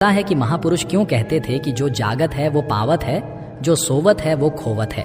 पता है कि महापुरुष क्यों कहते थे कि जो जागत है वो पावत है, जो सोवत है वो खोवत है।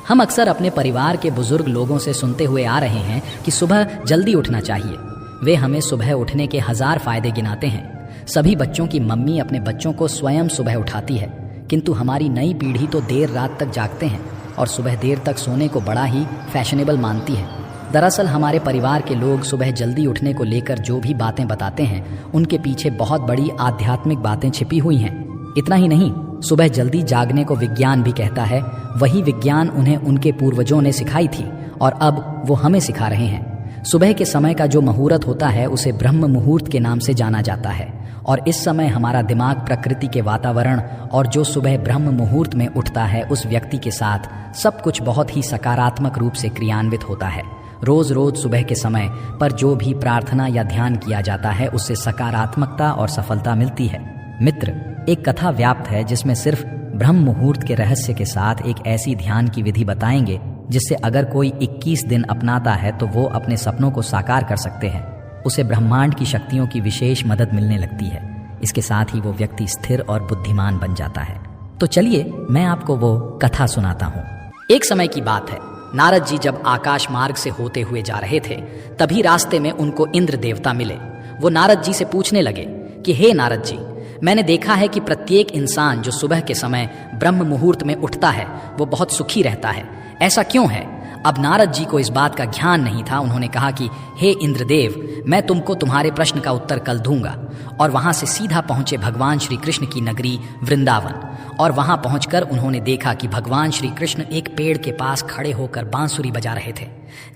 हम अक्सर अपने परिवार के बुजुर्ग लोगों से सुनते हुए आ रहे हैं कि सुबह जल्दी उठना चाहिए। वे हमें सुबह उठने के 1000 फायदे गिनाते हैं। सभी बच्चों की मम्मी अपने बच्चों को स्वयं सुबह उठाती है, किंतु हमारी नई पीढ़ी तो देर रात तक जागते हैं और सुबह देर तक सोने को बड़ा ही फैशनेबल मानती है। दरअसल हमारे परिवार के लोग सुबह जल्दी उठने को लेकर जो भी बातें बताते हैं उनके पीछे बहुत बड़ी आध्यात्मिक बातें छिपी हुई हैं। इतना ही नहीं, सुबह जल्दी जागने को विज्ञान भी कहता है। वही विज्ञान उन्हें उनके पूर्वजों ने सिखाई थी और अब वो हमें सिखा रहे हैं। सुबह के समय का जो मुहूर्त होता है उसे ब्रह्म मुहूर्त के नाम से जाना जाता है और इस समय हमारा दिमाग प्रकृति के वातावरण और जो सुबह ब्रह्म मुहूर्त में उठता है उस व्यक्ति के साथ सब कुछ बहुत ही सकारात्मक रूप से क्रियान्वित होता है। रोज रोज सुबह के समय पर जो भी प्रार्थना या ध्यान किया जाता है उससे सकारात्मकता और सफलता मिलती है। मित्र, एक कथा व्याप्त है जिसमें सिर्फ ब्रह्म मुहूर्त के रहस्य के साथ एक ऐसी ध्यान की विधि बताएंगे जिससे अगर कोई 21 दिन अपनाता है तो वो अपने सपनों को साकार कर सकते हैं। उसे ब्रह्मांड की शक्तियों की विशेष मदद मिलने लगती है। इसके साथ ही वो व्यक्ति स्थिर और बुद्धिमान बन जाता है। तो चलिए मैं आपको वो कथा सुनाता हूँ। एक समय की बात है, नारद जी जब आकाश मार्ग से होते हुए जा रहे थे तभी रास्ते में उनको इंद्र देवता मिले। वो नारद जी से पूछने लगे कि हे नारद जी, मैंने देखा है कि प्रत्येक इंसान जो सुबह के समय ब्रह्म मुहूर्त में उठता है वो बहुत सुखी रहता है, ऐसा क्यों है? अब नारद जी को इस बात का ध्यान नहीं था। उन्होंने कहा कि हे इंद्रदेव, मैं तुमको तुम्हारे प्रश्न का उत्तर कल दूंगा। और वहां से सीधा पहुंचे भगवान श्री कृष्ण की नगरी वृंदावन। और वहां पहुंचकर उन्होंने देखा कि भगवान श्री कृष्ण एक पेड़ के पास खड़े होकर बांसुरी बजा रहे थे।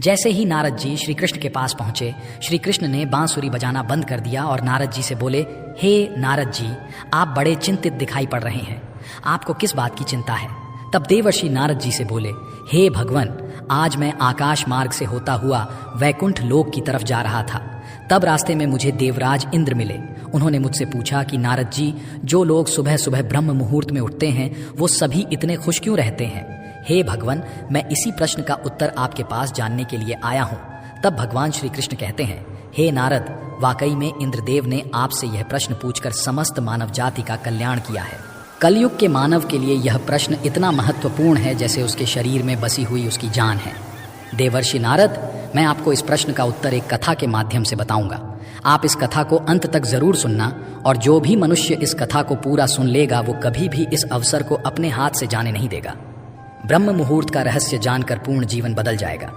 जैसे ही नारद जी श्री कृष्ण के पास पहुंचे, श्री कृष्ण ने बांसुरी बजाना बंद कर दिया और नारद जी से बोले, हे नारद जी, आप बड़े चिंतित दिखाई पड़ रहे हैं, आपको किस बात की चिंता है? तब देवर्षि नारद जी से बोले, हे भगवन, आज मैं आकाश मार्ग से होता हुआ वैकुंठ लोक की तरफ जा रहा था। तब रास्ते में मुझे देवराज इंद्र मिले। उन्होंने मुझसे पूछा कि नारद जी, जो लोग सुबह सुबह ब्रह्म मुहूर्त में उठते हैं वो सभी इतने खुश क्यों रहते हैं? हे भगवन, मैं इसी प्रश्न का उत्तर आपके पास जानने के लिए आया हूँ। तब भगवान श्री कृष्ण कहते हैं, हे नारद, वाकई में इंद्रदेव ने आपसे यह प्रश्न पूछकर समस्त मानव जाति का कल्याण किया है। कलयुग के मानव के लिए यह प्रश्न इतना महत्वपूर्ण है जैसे उसके शरीर में बसी हुई उसकी जान है। देवर्षि नारद, मैं आपको इस प्रश्न का उत्तर एक कथा के माध्यम से बताऊंगा। आप इस कथा को अंत तक जरूर सुनना और जो भी मनुष्य इस कथा को पूरा सुन लेगा वो कभी भी इस अवसर को अपने हाथ से जाने नहीं देगा। ब्रह्म मुहूर्त का रहस्य जानकर पूर्ण जीवन बदल जाएगा।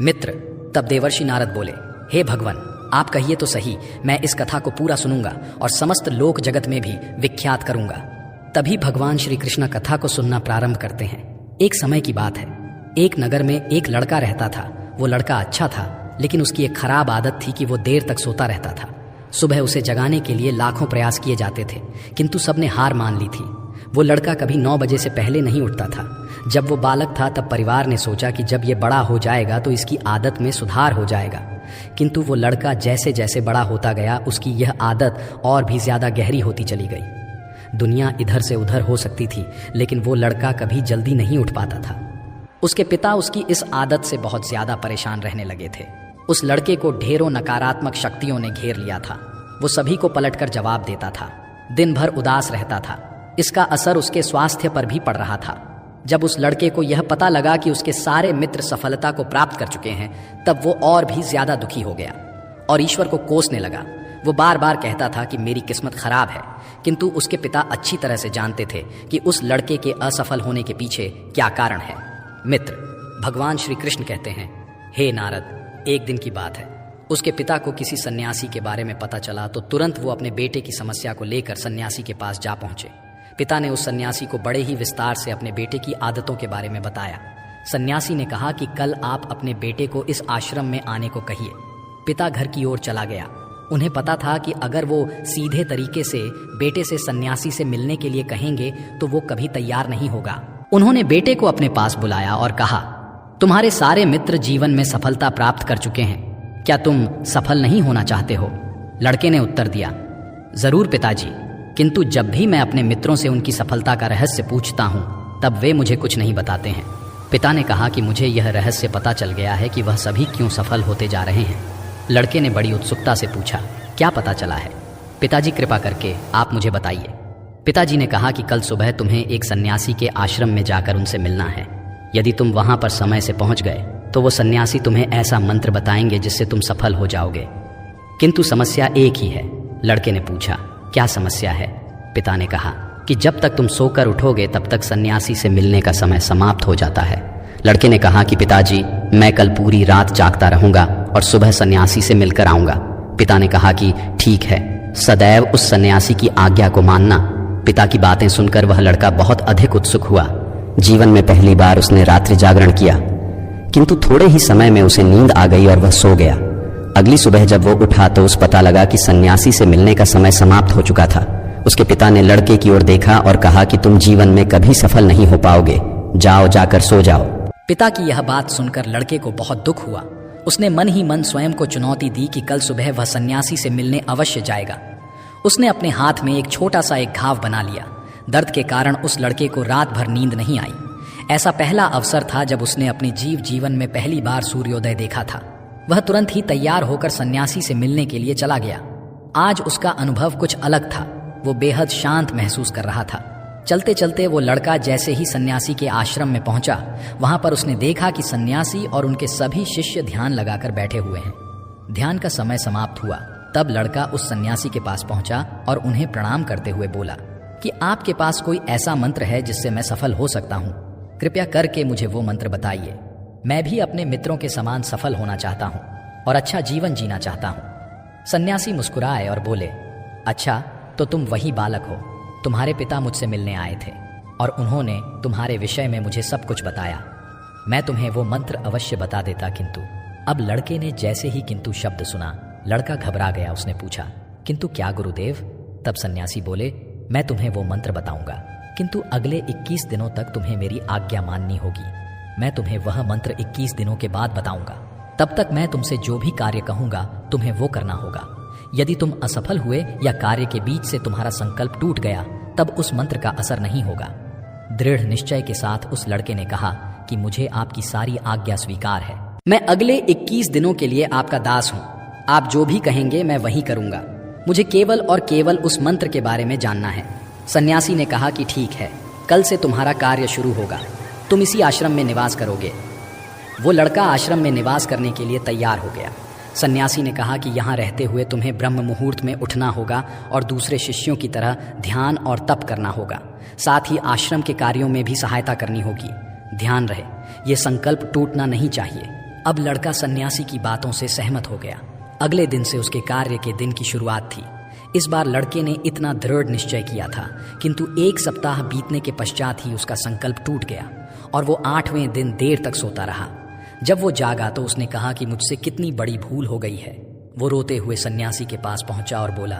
मित्र, तब देवर्षि नारद बोले, हे भगवान, आप कहिए तो सही, मैं इस कथा को पूरा सुनूंगा और समस्त लोक जगत में भी विख्यात करूंगा। तभी भगवान श्री कृष्ण कथा को सुनना प्रारंभ करते हैं। एक समय की बात है, एक नगर में एक लड़का रहता था। वो लड़का अच्छा था, लेकिन उसकी एक खराब आदत थी कि वो देर तक सोता रहता था। सुबह उसे जगाने के लिए लाखों प्रयास किए जाते थे, किंतु सबने हार मान ली थी। वो लड़का कभी 9 बजे से पहले नहीं उठता था। जब वो बालक था तब परिवार ने सोचा कि जब ये बड़ा हो जाएगा तो इसकी आदत में सुधार हो जाएगा, किंतु वो लड़का जैसे जैसे बड़ा होता गया उसकी यह आदत और भी ज्यादा गहरी होती चली गई। दुनिया इधर से उधर हो सकती थी, लेकिन वो लड़का कभी जल्दी नहीं उठ पाता था। उसके पिता उसकी इस आदत से बहुत ज्यादा परेशान रहने लगे थे। उस लड़के को ढेरों नकारात्मक शक्तियों ने घेर लिया था। वो सभी को पलटकर जवाब देता था, दिन भर उदास रहता था। इसका असर उसके स्वास्थ्य पर भी पड़ रहा था। जब उस लड़के को यह पता लगा कि उसके सारे मित्र सफलता को प्राप्त कर चुके हैं, तब वो और भी ज्यादा दुखी हो गया और ईश्वर को कोसने लगा। वो बार बार कहता था कि मेरी किस्मत खराब है, किंतु उसके पिता अच्छी तरह से जानते थे कि उस लड़के के असफल होने के पीछे क्या कारण है। मित्र, भगवान श्री कृष्ण कहते हैं, हे नारद, एक दिन की बात है, उसके पिता को किसी सन्यासी के बारे में पता चला तो तुरंत वो अपने बेटे की समस्या को लेकर सन्यासी के पास जा पहुंचे। पिता ने उस सन्यासी को बड़े ही विस्तार से अपने बेटे की आदतों के बारे में बताया। सन्यासी ने कहा कि कल आप अपने बेटे को इस आश्रम में आने को कहिए। पिता घर की ओर चला गया। उन्हें पता था कि अगर वो सीधे तरीके से बेटे से सन्यासी से मिलने के लिए कहेंगे तो वो कभी तैयार नहीं होगा। उन्होंने बेटे को अपने पास बुलाया और कहा, तुम्हारे सारे मित्र जीवन में सफलता प्राप्त कर चुके हैं, क्या तुम सफल नहीं होना चाहते हो? लड़के ने उत्तर दिया, जरूर पिताजी, किंतु जब भी मैं अपने मित्रों से उनकी सफलता का रहस्य पूछता हूँ तब वे मुझे कुछ नहीं बताते हैं। पिता ने कहा कि मुझे यह रहस्य पता चल गया है कि वह सभी क्यों सफल होते जा रहे हैं। लड़के ने बड़ी उत्सुकता से पूछा, क्या पता चला है? पिताजी कृपा करके आप मुझे बताइए। पिताजी ने कहा कि कल सुबह तुम्हें एक सन्यासी के आश्रम में जाकर उनसे मिलना है। यदि तुम वहां पर समय से पहुंच गए तो वो सन्यासी तुम्हें ऐसा मंत्र बताएंगे जिससे तुम सफल हो जाओगे। किंतु समस्या एक ही है। लड़के ने पूछा, क्या समस्या है? पिता ने कहा कि जब तक तुम सोकर उठोगे तब तक सन्यासी से मिलने का समय समाप्त हो जाता है। लड़के ने कहा कि पिताजी, मैं कल पूरी रात जागता रहूंगा और सुबह सन्यासी से मिलकर आऊंगा। पिता ने कहा कि ठीक है, सदैव उस सन्यासी की आज्ञा को मानना। पिता की बातें सुनकर वह लड़का बहुत अधिक उत्सुक हुआ। जीवन में पहली बार उसने रात्रि जागरण किया, किंतु थोड़े ही समय में उसे नींद आ गई और वह सो गया। अगली सुबह जब वो उठा तो उसे पता लगा कि सन्यासी से मिलने का समय समाप्त हो चुका था। उसके पिता ने लड़के की ओर देखा और कहा कि तुम जीवन में कभी सफल नहीं हो पाओगे, जाओ जाकर सो जाओ। पिता की यह बात सुनकर लड़के को बहुत दुख हुआ। उसने मन ही मन स्वयं को चुनौती दी कि कल सुबह वह सन्यासी से मिलने अवश्य जाएगा। उसने अपने हाथ में एक छोटा सा एक घाव बना लिया। दर्द के कारण उस लड़के को रात भर नींद नहीं आई। ऐसा पहला अवसर था जब उसने अपने जीवन में पहली बार सूर्योदय देखा था। वह तुरंत ही तैयार होकर सन्यासी से मिलने के लिए चला गया। आज उसका अनुभव कुछ अलग था। वो बेहद शांत महसूस कर रहा था। चलते चलते वो लड़का जैसे ही सन्यासी के आश्रम में पहुंचा, वहां पर उसने देखा कि सन्यासी और उनके सभी शिष्य ध्यान लगाकर बैठे हुए हैं। ध्यान का समय समाप्त हुआ। तब लड़का उस सन्यासी के पास पहुंचा और उन्हें प्रणाम करते हुए बोला कि आपके पास कोई ऐसा मंत्र है जिससे मैं सफल हो सकता हूं? कृपया करके मुझे वो मंत्र बताइए। मैं भी अपने मित्रों के समान सफल होना चाहता हूं और अच्छा जीवन जीना चाहता हूं। सन्यासी मुस्कुराए और बोले, अच्छा तो तुम वही बालक हो। तुम्हारे पिता मुझसे मिलने आए थे और उन्होंने तुम्हारे विषय में मुझे सब कुछ बताया। मैं तुम्हें वो मंत्र अवश्य बता देता, किंतु। अब लड़के ने जैसे ही किंतु शब्द सुना, लड़का घबरा गया। उसने पूछा, किंतु क्या गुरुदेव? तब सन्यासी बोले, मैं तुम्हें वो मंत्र बताऊंगा, किंतु अगले 21 दिनों तक तुम्हें मेरी आज्ञा माननी होगी। मैं तुम्हें वह मंत्र 21 दिनों के बाद बताऊंगा। तब तक मैं तुमसे जो भी कार्य कहूंगा तुम्हें वो करना होगा। यदि तुम असफल हुए या कार्य के बीच से तुम्हारा संकल्प टूट गया, तब उस मंत्र का असर नहीं होगा। दृढ़ निश्चय के साथ उस लड़के ने कहा कि मुझे आपकी सारी आज्ञा स्वीकार है। मैं अगले 21 दिनों के लिए आपका दास हूं। आप जो भी कहेंगे मैं वही करूंगा। मुझे केवल और केवल उस मंत्र के बारे में जानना है। सन्यासी ने कहा कि ठीक है, कल से तुम्हारा कार्य शुरू होगा। तुम इसी आश्रम में निवास करोगे। वो लड़का आश्रम में निवास करने के लिए तैयार हो गया। सन्यासी ने कहा कि यहाँ रहते हुए तुम्हें ब्रह्म मुहूर्त में उठना होगा और दूसरे शिष्यों की तरह ध्यान और तप करना होगा। साथ ही आश्रम के कार्यों में भी सहायता करनी होगी। ध्यान रहे, ये संकल्प टूटना नहीं चाहिए। अब लड़का सन्यासी की बातों से सहमत हो गया। अगले दिन से उसके कार्य के दिन की शुरुआत थी। इस बार लड़के ने इतना दृढ़ निश्चय किया था, किंतु 1 सप्ताह बीतने के पश्चात ही उसका संकल्प टूट गया और वो 8वें दिन देर तक सोता रहा। जब वो जागा तो उसने कहा कि मुझसे कितनी बड़ी भूल हो गई है। वो रोते हुए सन्यासी के पास पहुंचा और बोला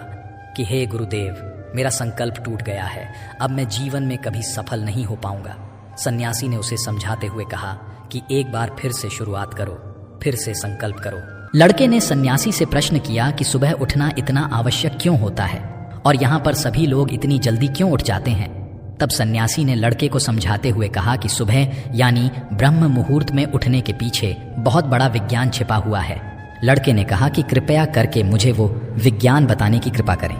कि हे गुरुदेव, मेरा संकल्प टूट गया है। अब मैं जीवन में कभी सफल नहीं हो पाऊंगा। सन्यासी ने उसे समझाते हुए कहा कि एक बार फिर से शुरुआत करो, फिर से संकल्प करो। लड़के ने सन्यासी से प्रश्न किया कि सुबह उठना इतना आवश्यक क्यों होता है और यहाँ पर सभी लोग इतनी जल्दी क्यों उठ जाते हैं। तब सन्यासी ने लड़के को समझाते हुए कहा कि सुबह यानी ब्रह्म मुहूर्त में उठने के पीछे बहुत बड़ा विज्ञान छिपा हुआ है। लड़के ने कहा कि कृपया करके मुझे वो विज्ञान बताने की कृपा करें।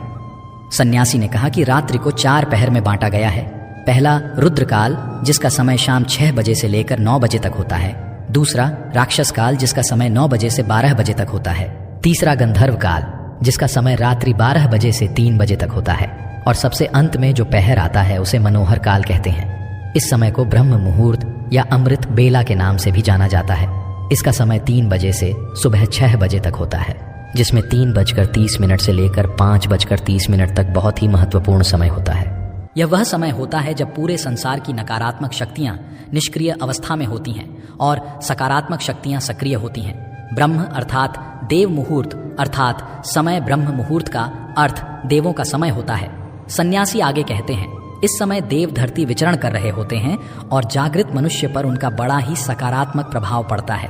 सन्यासी ने कहा कि रात्रि को 4 पहर में बांटा गया है। पहला रुद्रकाल, जिसका समय शाम 6 बजे से लेकर 9 बजे तक होता है। दूसरा राक्षस काल, जिसका समय 9 बजे से 12 बजे तक होता है। तीसरा गंधर्व काल, जिसका समय रात्रि 12 बजे से 3 बजे तक होता है। और सबसे अंत में जो पहर आता है उसे मनोहर काल कहते हैं। इस समय को ब्रह्म मुहूर्त या अमृत बेला के नाम से भी जाना जाता है। इसका समय 3 बजे से सुबह 6 बजे तक होता है, जिसमें 3:30 से लेकर 5:30 तक बहुत ही महत्वपूर्ण समय होता है। यह वह समय होता है जब पूरे संसार की नकारात्मक शक्तियां निष्क्रिय अवस्था में होती हैं और सकारात्मक शक्तियां सक्रिय होती हैं। ब्रह्म अर्थात देव मुहूर्त अर्थात समय ब्रह्म मुहूर्त का अर्थ देवों का समय होता है। सन्यासी आगे कहते हैं, इस समय देव धरती विचरण कर रहे होते हैं और जागृत मनुष्य पर उनका बड़ा ही सकारात्मक प्रभाव पड़ता है।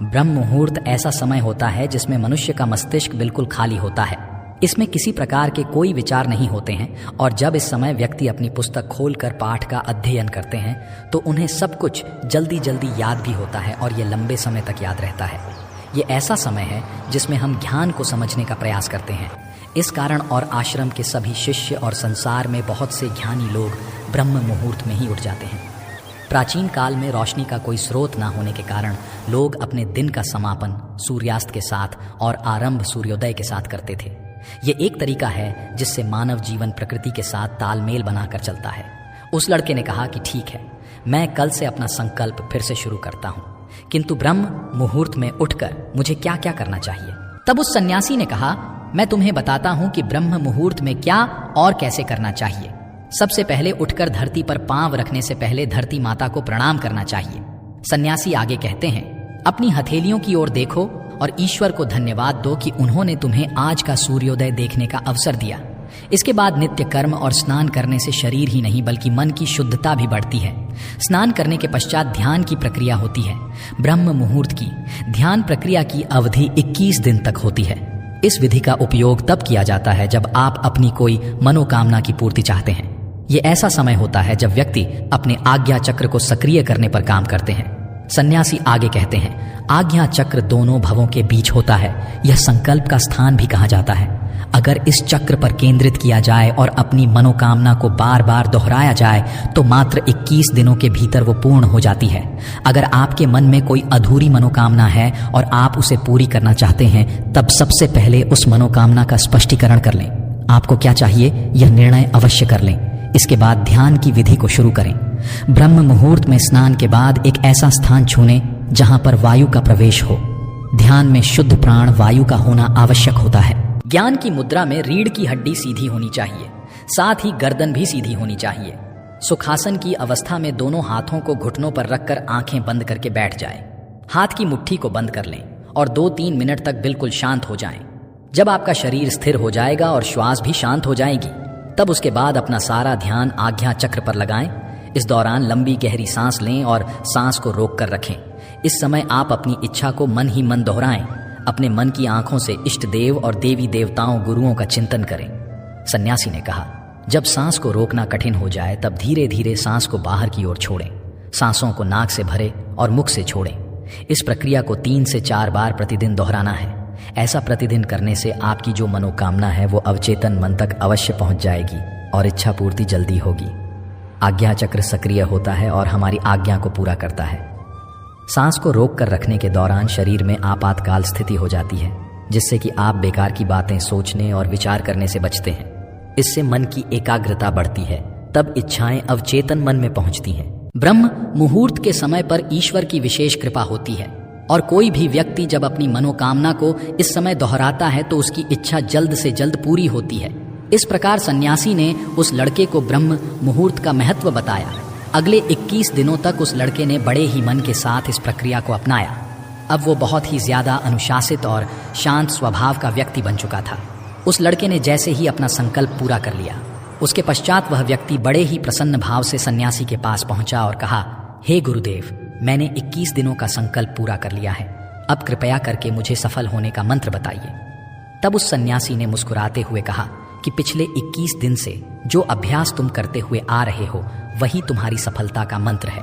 ब्रह्म मुहूर्त ऐसा समय होता है जिसमें मनुष्य का मस्तिष्क बिल्कुल खाली होता है। इसमें किसी प्रकार के कोई विचार नहीं होते हैं और जब इस समय व्यक्ति अपनी पुस्तक खोलकर पाठ का अध्ययन करते हैं तो उन्हें सब कुछ जल्दी जल्दी याद भी होता है और ये लंबे समय तक याद रहता है। ये ऐसा समय है जिसमें हम ज्ञान को समझने का प्रयास करते हैं। इस कारण और आश्रम के सभी शिष्य और संसार में बहुत से ज्ञानी लोग ब्रह्म मुहूर्त में ही उठ जाते हैं। प्राचीन काल में रोशनी का कोई स्रोत ना होने के कारण लोग अपने दिन का समापन सूर्यास्त के साथ और आरंभ सूर्योदय के साथ करते थे। ये एक तरीका है जिससे मानव जीवन प्रकृति के साथ तालमेल बनाकर चलता है। उस लड़के ने कहा कि ठीक है, मैं कल से अपना संकल्प फिर से शुरू करता हूँ, किंतु ब्रह्म मुहूर्त में उठकर मुझे क्या क्या करना चाहिए। तब उस सन्यासी ने कहा, मैं तुम्हें बताता हूँ कि ब्रह्म मुहूर्त में क्या और कैसे करना चाहिए। सबसे पहले उठकर धरती पर पांव रखने से पहले धरती माता को प्रणाम करना चाहिए। सन्यासी आगे कहते हैं, अपनी हथेलियों की ओर देखो और ईश्वर को धन्यवाद दो कि उन्होंने तुम्हें आज का सूर्योदय देखने का अवसर दिया। इसके बाद नित्य कर्म और स्नान करने से शरीर ही नहीं बल्कि मन की शुद्धता भी बढ़ती है। स्नान करने के पश्चात ध्यान की प्रक्रिया होती है। ब्रह्म मुहूर्त की ध्यान प्रक्रिया की अवधि 21 दिन तक होती है। इस विधि का उपयोग तब किया जाता है जब आप अपनी कोई मनोकामना की पूर्ति चाहते हैं। ये ऐसा समय होता है जब व्यक्ति अपने आज्ञा चक्र को सक्रिय करने पर काम करते हैं। सन्यासी आगे कहते हैं, आज्ञा चक्र दोनों भवों के बीच होता है। यह संकल्प का स्थान भी कहा जाता है। अगर इस चक्र पर केंद्रित किया जाए और अपनी मनोकामना को बार बार दोहराया जाए तो मात्र 21 दिनों के भीतर वो पूर्ण हो जाती है। अगर आपके मन में कोई अधूरी मनोकामना है और आप उसे पूरी करना चाहते हैं, तब सबसे पहले उस मनोकामना का स्पष्टीकरण कर लें। आपको क्या चाहिए, यह निर्णय अवश्य कर लें। इसके बाद ध्यान की विधि को शुरू करें। ब्रह्म मुहूर्त में स्नान के बाद एक ऐसा स्थान चुनें जहां पर वायु का प्रवेश हो। ध्यान में शुद्ध प्राण वायु का होना आवश्यक होता है। ज्ञान की मुद्रा में रीढ़ की हड्डी सीधी होनी चाहिए, साथ ही गर्दन भी सीधी होनी चाहिए। सुखासन की अवस्था में दोनों हाथों को घुटनों पर रखकर आंखें बंद करके बैठ जाएं। हाथ की मुट्ठी को बंद कर लें और 2-3 मिनट तक बिल्कुल शांत हो जाएं। जब आपका शरीर स्थिर हो जाएगा और श्वास भी शांत हो जाएगी, तब उसके बाद अपना सारा ध्यान आज्ञा चक्र पर लगाएं। इस दौरान लंबी गहरी सांस लें और सांस को रोक कर रखें। इस समय आप अपनी इच्छा को मन ही मन दोहराएं। अपने मन की आंखों से इष्ट देव और देवी देवताओं गुरुओं का चिंतन करें। सन्यासी ने कहा, जब सांस को रोकना कठिन हो जाए तब धीरे धीरे सांस को बाहर की ओर छोड़ें। सांसों को नाक से भरें और मुख से छोड़ें। इस प्रक्रिया को 3 से 4 बार प्रतिदिन दोहराना है। ऐसा प्रतिदिन करने से आपकी जो मनोकामना है वो अवचेतन मन तक अवश्य पहुंच जाएगी और इच्छा पूर्ति जल्दी होगी। आज्ञा चक्र सक्रिय होता है और हमारी आज्ञा को पूरा करता है। सांस को रोक कर रखने के दौरान शरीर में आपातकाल स्थिति हो जाती है, जिससे कि आप बेकार की बातें सोचने और विचार करने से बचते हैं। इससे मन की एकाग्रता बढ़ती है, तब इच्छाएं अवचेतन मन में पहुंचती हैं। ब्रह्म मुहूर्त के समय पर ईश्वर की विशेष कृपा होती है और कोई भी व्यक्ति जब अपनी मनोकामना को इस समय दोहराता है तो उसकी इच्छा जल्द से जल्द पूरी होती है। इस प्रकार सन्यासी ने उस लड़के को ब्रह्म मुहूर्त का महत्व बताया। अगले 21 दिनों तक उस लड़के ने बड़े ही मन के साथ इस प्रक्रिया को अपनाया। अब वो बहुत ही ज्यादा अनुशासित और शांत स्वभाव का व्यक्ति बन चुका था। उस लड़के ने जैसे ही अपना संकल्प पूरा कर लिया, उसके पश्चात वह व्यक्ति बड़े ही प्रसन्न भाव से सन्यासी के पास पहुंचा और कहा, हे गुरुदेव, मैंने 21 दिनों का संकल्प पूरा कर लिया है। अब कृपया करके मुझे सफल होने का मंत्र बताइए। तब उस सन्यासी ने मुस्कुराते हुए कहा कि पिछले 21 दिन से जो अभ्यास तुम करते हुए आ रहे हो वही तुम्हारी सफलता का मंत्र है।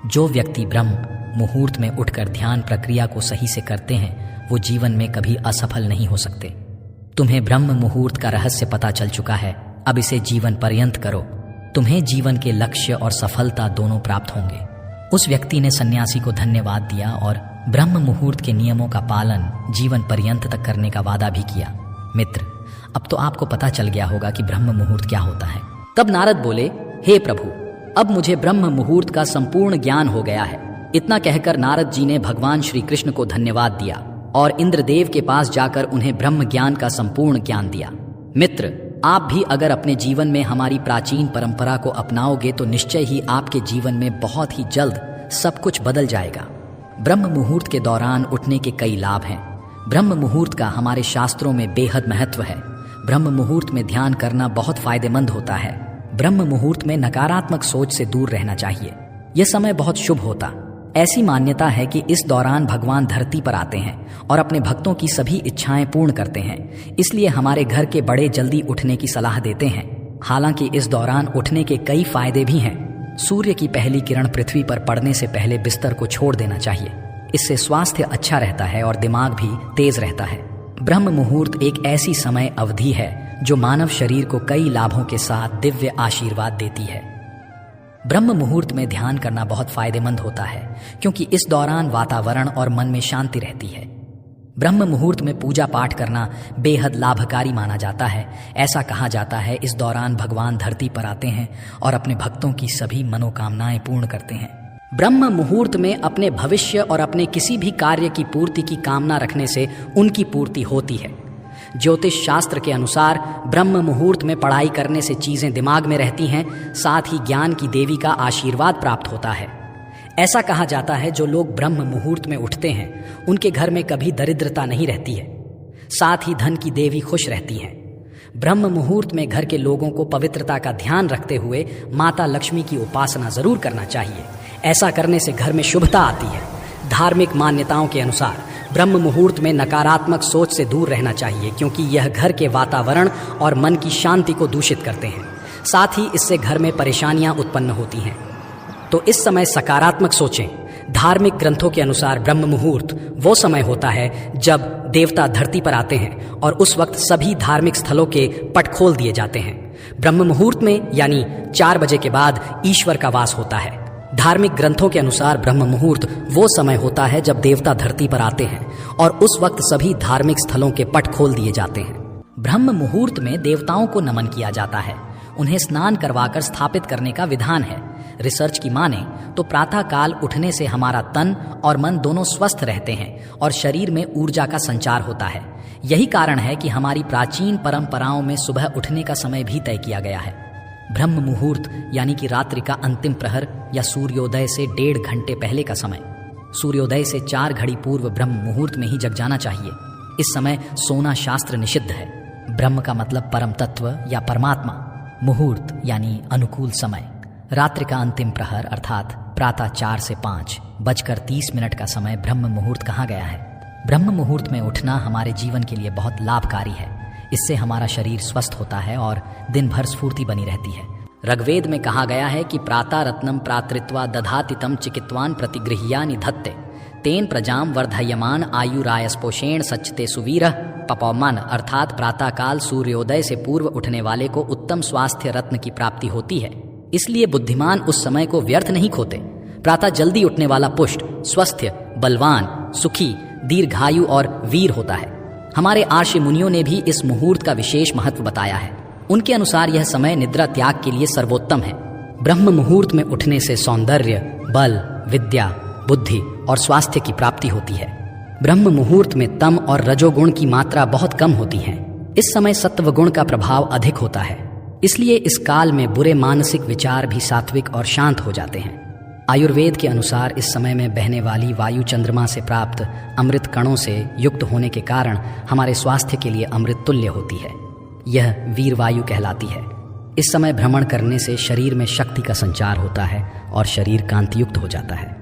जो व्यक्ति ब्रह्म मुहूर्त में उठकर ध्यान प्रक्रिया को सही से करते हैं वो जीवन में कभी असफल नहीं हो सकते। तुम्हें ब्रह्म मुहूर्त का रहस्य पता चल चुका है, अब इसे जीवन पर्यंत करो। तुम्हें जीवन के लक्ष्य और सफलता दोनों प्राप्त होंगे। उस व्यक्ति ने सन्यासी को धन्यवाद दिया और ब्रह्म मुहूर्त के नियमों का पालन जीवन पर्यंत तक करने का वादा भी किया। मित्र, अब तो आपको पता चल गया होगा कि ब्रह्म मुहूर्त क्या होता है। तब नारद बोले, हे प्रभु, अब मुझे ब्रह्म मुहूर्त का संपूर्ण ज्ञान हो गया है। इतना कहकर नारद जी ने भगवान श्री कृष्ण को धन्यवाद दिया और इंद्रदेव के पास जाकर उन्हें ब्रह्म ज्ञान का संपूर्ण ज्ञान दिया। मित्र, आप भी अगर अपने जीवन में हमारी प्राचीन परंपरा को अपनाओगे तो निश्चय ही आपके जीवन में बहुत ही जल्द सब कुछ बदल जाएगा। ब्रह्म मुहूर्त के दौरान उठने के कई लाभ हैं। ब्रह्म मुहूर्त का हमारे शास्त्रों में बेहद महत्व है। ब्रह्म मुहूर्त में ध्यान करना बहुत फायदेमंद होता है। ब्रह्म मुहूर्त में नकारात्मक सोच से दूर रहना चाहिए। यह समय बहुत शुभ होता। ऐसी मान्यता है कि इस दौरान भगवान धरती पर आते हैं और अपने भक्तों की सभी इच्छाएं पूर्ण करते हैं। इसलिए हमारे घर के बड़े जल्दी उठने की सलाह देते हैं। हालांकि इस दौरान उठने के कई फायदे भी हैं। सूर्य की पहली किरण पृथ्वी पर पड़ने से पहले बिस्तर को छोड़ देना चाहिए। इससे स्वास्थ्य अच्छा रहता है और दिमाग भी तेज रहता है। ब्रह्म मुहूर्त एक ऐसी समय अवधि है जो मानव शरीर को कई लाभों के साथ दिव्य आशीर्वाद देती है। ब्रह्म मुहूर्त में ध्यान करना बहुत फायदेमंद होता है क्योंकि इस दौरान वातावरण और मन में शांति रहती है। ब्रह्म मुहूर्त में पूजा पाठ करना बेहद लाभकारी माना जाता है। ऐसा कहा जाता है इस दौरान भगवान धरती पर आते हैं और अपने भक्तों की सभी मनोकामनाएं पूर्ण करते हैं। ब्रह्म मुहूर्त में अपने भविष्य और अपने किसी भी कार्य की पूर्ति की कामना रखने से उनकी पूर्ति होती है। ज्योतिष शास्त्र के अनुसार ब्रह्म मुहूर्त में पढ़ाई करने से चीजें दिमाग में रहती हैं, साथ ही ज्ञान की देवी का आशीर्वाद प्राप्त होता है। ऐसा कहा जाता है जो लोग ब्रह्म मुहूर्त में उठते हैं उनके घर में कभी दरिद्रता नहीं रहती है, साथ ही धन की देवी खुश रहती हैं। ब्रह्म मुहूर्त में घर के लोगों को पवित्रता का ध्यान रखते हुए माता लक्ष्मी की उपासना जरूर करना चाहिए। ऐसा करने से घर में शुभता आती है। धार्मिक मान्यताओं के अनुसार ब्रह्म मुहूर्त में नकारात्मक सोच से दूर रहना चाहिए क्योंकि यह घर के वातावरण और मन की शांति को दूषित करते हैं। साथ ही इससे घर में परेशानियां उत्पन्न होती हैं, तो इस समय सकारात्मक सोचें। धार्मिक ग्रंथों के अनुसार ब्रह्म मुहूर्त वो समय होता है जब देवता धरती पर आते हैं और उस वक्त सभी धार्मिक स्थलों के पट खोल दिए जाते हैं। ब्रह्म मुहूर्त में यानी 4 बजे के बाद ईश्वर का वास होता है। धार्मिक ग्रंथों के अनुसार ब्रह्म मुहूर्त वो समय होता है जब देवता धरती पर आते हैं और उस वक्त सभी धार्मिक स्थलों के पट खोल दिए जाते हैं। ब्रह्म मुहूर्त में देवताओं को नमन किया जाता है। उन्हें स्नान करवाकर स्थापित करने का विधान है। रिसर्च की माने तो प्रातः काल उठने से हमारा तन और मन दोनों स्वस्थ रहते हैं और शरीर में ऊर्जा का संचार होता है। यही कारण है कि हमारी प्राचीन परंपराओं में सुबह उठने का समय भी तय किया गया है। ब्रह्म मुहूर्त यानी कि रात्रि का अंतिम प्रहर या सूर्योदय से 1.5 घंटे पहले का समय। सूर्योदय से 4 घड़ी पूर्व ब्रह्म मुहूर्त में ही जग जाना चाहिए। इस समय सोना शास्त्र निषिद्ध है। ब्रह्म का मतलब परम तत्व या परमात्मा, मुहूर्त यानी अनुकूल समय। रात्रि का अंतिम प्रहर अर्थात प्रातः 4 से 5:30 का समय ब्रह्म मुहूर्त कहा गया है। ब्रह्म मुहूर्त में उठना हमारे जीवन के लिए बहुत लाभकारी है। इससे हमारा शरीर स्वस्थ होता है और दिन भर स्फूर्ति बनी रहती है। ऋग्वेद में कहा गया है कि प्रातः रत्नम प्रातृत्वा दधातितम चिकित्वान प्रतिगृह्या निधत्ते तेन प्रजाम वर्धयमान आयुरायस्पोषेण सच्चते सुवीरः पपौमन। अर्थात प्रातः काल सूर्योदय से पूर्व उठने वाले को उत्तम स्वास्थ्य रत्न की प्राप्ति होती है, इसलिए बुद्धिमान उस समय को व्यर्थ नहीं खोते। प्रातः जल्दी उठने वाला पुष्ट, स्वस्थ, बलवान, सुखी, दीर्घायु और वीर होता है। हमारे आर्षि मुनियों ने भी इस मुहूर्त का विशेष महत्व बताया है। उनके अनुसार यह समय निद्रा त्याग के लिए सर्वोत्तम है। ब्रह्म मुहूर्त में उठने से सौंदर्य, बल, विद्या, बुद्धि और स्वास्थ्य की प्राप्ति होती है। ब्रह्म मुहूर्त में तम और रजोगुण की मात्रा बहुत कम होती है। इस समय सत्व गुण का प्रभाव अधिक होता है, इसलिए इस काल में बुरे मानसिक विचार भी सात्विक और शांत हो जाते हैं। आयुर्वेद के अनुसार इस समय में बहने वाली वायु चंद्रमा से प्राप्त अमृत कणों से युक्त होने के कारण हमारे स्वास्थ्य के लिए अमृत तुल्य होती है। यह वीर वायु कहलाती है। इस समय भ्रमण करने से शरीर में शक्ति का संचार होता है और शरीर कांतियुक्त हो जाता है।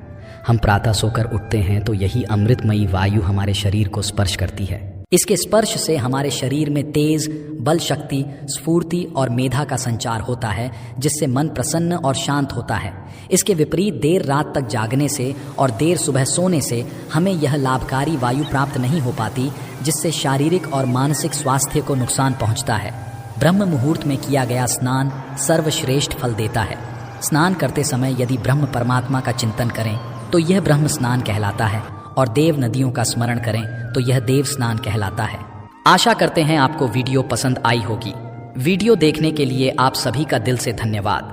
हम प्रातः सोकर उठते हैं तो यही अमृतमयी वायु हमारे शरीर को स्पर्श करती है। इसके स्पर्श से हमारे शरीर में तेज, बल, शक्ति, स्फूर्ति और मेधा का संचार होता है, जिससे मन प्रसन्न और शांत होता है। इसके विपरीत देर रात तक जागने से और देर सुबह सोने से हमें यह लाभकारी वायु प्राप्त नहीं हो पाती, जिससे शारीरिक और मानसिक स्वास्थ्य को नुकसान पहुंचता है। ब्रह्म मुहूर्त में किया गया स्नान सर्वश्रेष्ठ फल देता है। स्नान करते समय यदि ब्रह्म परमात्मा का चिंतन करें तो यह ब्रह्म स्नान कहलाता है, और देव नदियों का स्मरण करें तो यह देव स्नान कहलाता है। आशा करते हैं आपको वीडियो पसंद आई होगी। वीडियो देखने के लिए आप सभी का दिल से धन्यवाद।